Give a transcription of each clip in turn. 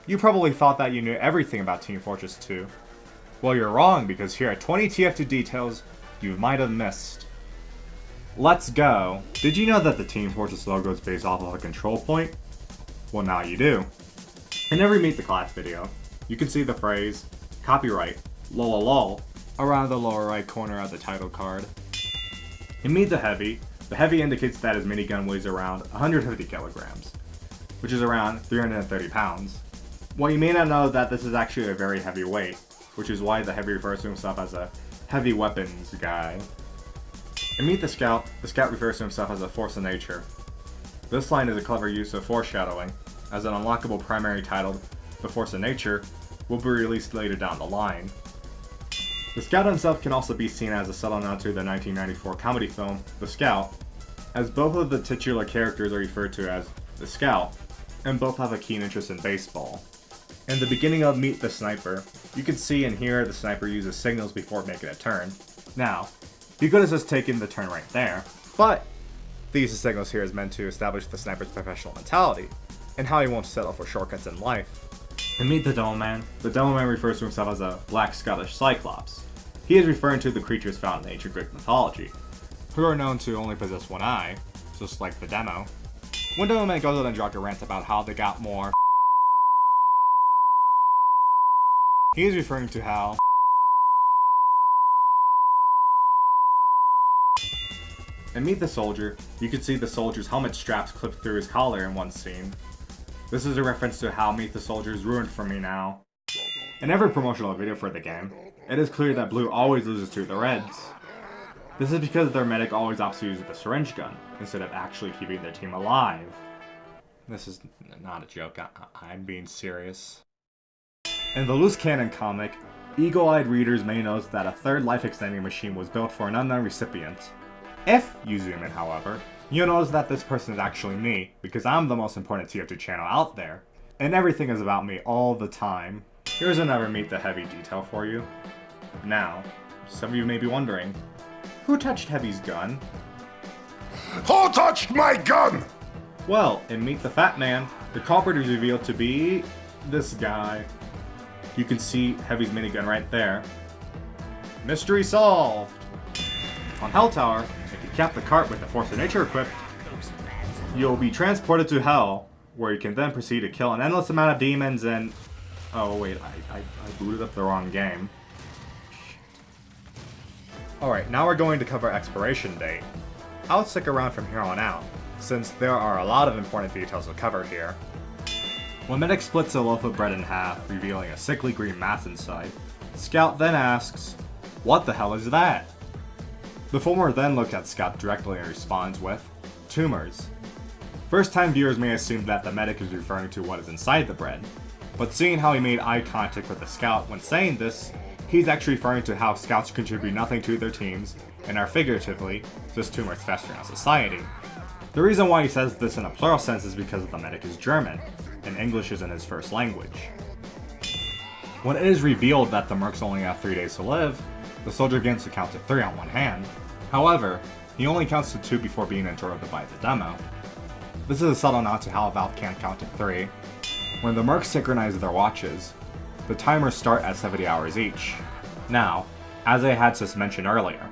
You probably thought that you knew everything about Team Fortress 2. Well, you're wrong, because here are 20 TF2 details you might have missed. Let's go! Did you know that the Team Fortress logo is based off of a control point? Well, now you do. In every Meet the Class video, you can see the phrase, copyright, lol, around the lower right corner of the title card. In Meet the Heavy indicates that his minigun weighs around 150 kilograms, which is around 330 pounds. Well, you may not know that this is actually a very heavy weight, which is why the Heavy refers to himself as a heavy weapons guy. In Meet the Scout refers to himself as a force of nature. This line is a clever use of foreshadowing, as an unlockable primary titled The Force of Nature will be released later down the line. The Scout himself can also be seen as a subtle nod to the 1994 comedy film The Scout, as both of the titular characters are referred to as the Scout, and both have a keen interest in baseball. In the beginning of Meet the Sniper, you can see and hear the sniper uses signals before making a turn. Now, he could have just taken the turn right there, but the use of signals here is meant to establish the sniper's professional mentality, and how he won't settle for shortcuts in life. In Meet the Devilman refers to himself as a black Scottish cyclops. He is referring to the creatures found in ancient Greek mythology, who are known to only possess one eye, just like the demo. When Devilman goes on a drunken rant about how they got more, he is referring to how in Meet the Soldier, you can see the soldier's helmet straps clipped through his collar in one scene. This is a reference to how Meet the Soldier is ruined for me now. In every promotional video for the game, it is clear that Blue always loses to the Reds. This is because their medic always opts to use the syringe gun, instead of actually keeping their team alive. This is not a joke, I'm being serious. In the Loose Cannon comic, eagle-eyed readers may notice that a third life-extending machine was built for an unknown recipient. If you zoom in, however, you'll notice that this person is actually me, because I'm the most important TF2 channel out there, and everything is about me all the time. Here's another Meet the Heavy detail for you. Now, some of you may be wondering, who touched Heavy's gun? Who touched my gun? Well, in Meet the Fat Man, the culprit is revealed to be this guy. You can see Heavy's minigun right there. Mystery solved! On Hell Tower, if you cap the cart with the Force of Nature equipped, you'll be transported to Hell, where you can then proceed to kill an endless amount of demons and... Oh wait, I booted up the wrong game. Alright, now we're going to cover Expiration date. I'll stick around from here on out, since there are a lot of important details to cover here. When Medic splits a loaf of bread in half, revealing a sickly green mass inside, Scout then asks, "What the hell is that?" The former then looks at Scout directly and responds with, "Tumors." First-time viewers may assume that the Medic is referring to what is inside the bread, but seeing how he made eye contact with the Scout when saying this, he's actually referring to how Scouts contribute nothing to their teams and are figuratively just tumors festering on society. The reason why he says this in a plural sense is because the Medic is German, and English isn't his first language. When it is revealed that the mercs only have 3 days to live, the soldier begins to count to 3 on one hand. However, he only counts to 2 before being interrupted by the demo. This is a subtle nod to how Valve can't count to 3. When the mercs synchronize their watches, the timers start at 70 hours each. Now, as I had just mentioned earlier,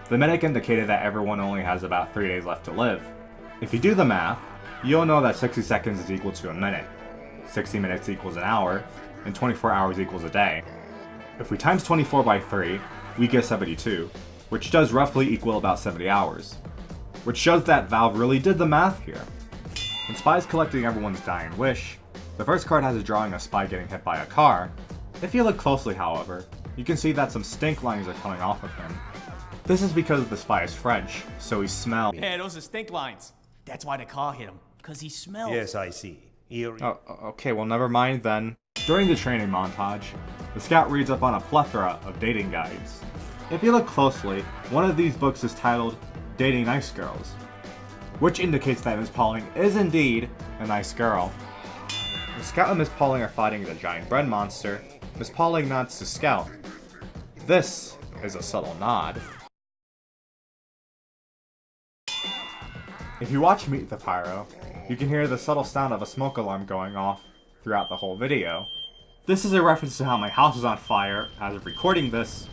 the Medic indicated that everyone only has about 3 days left to live. If you do the math, you'll know that 60 seconds is equal to a minute, 60 minutes equals an hour, and 24 hours equals a day. If we times 24 by 3, we get 72, which does roughly equal about 70 hours. Which shows that Valve really did the math here. When Spy's collecting everyone's dying wish, the first card has a drawing of Spy getting hit by a car. If you look closely, however, you can see that some stink lines are coming off of him. This is because the Spy is French, so he smells. Yeah, those are stink lines. That's why the car hit him, because he smells. Yes, I see. Oh, okay, well never mind then. During the training montage, the Scout reads up on a plethora of dating guides. If you look closely, one of these books is titled Dating Nice Girls, which indicates that Miss Pauling is indeed a nice girl. When Scout and Miss Pauling are fighting the giant bread monster, Miss Pauling nods to Scout. This is a subtle nod. If you watch Meet the Pyro, you can hear the subtle sound of a smoke alarm going off throughout the whole video. This is a reference to how my house is on fire as of recording this,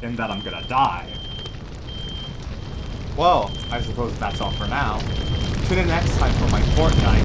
and that I'm gonna die. Well, I suppose that's all for now. Tune in next time for my Fortnite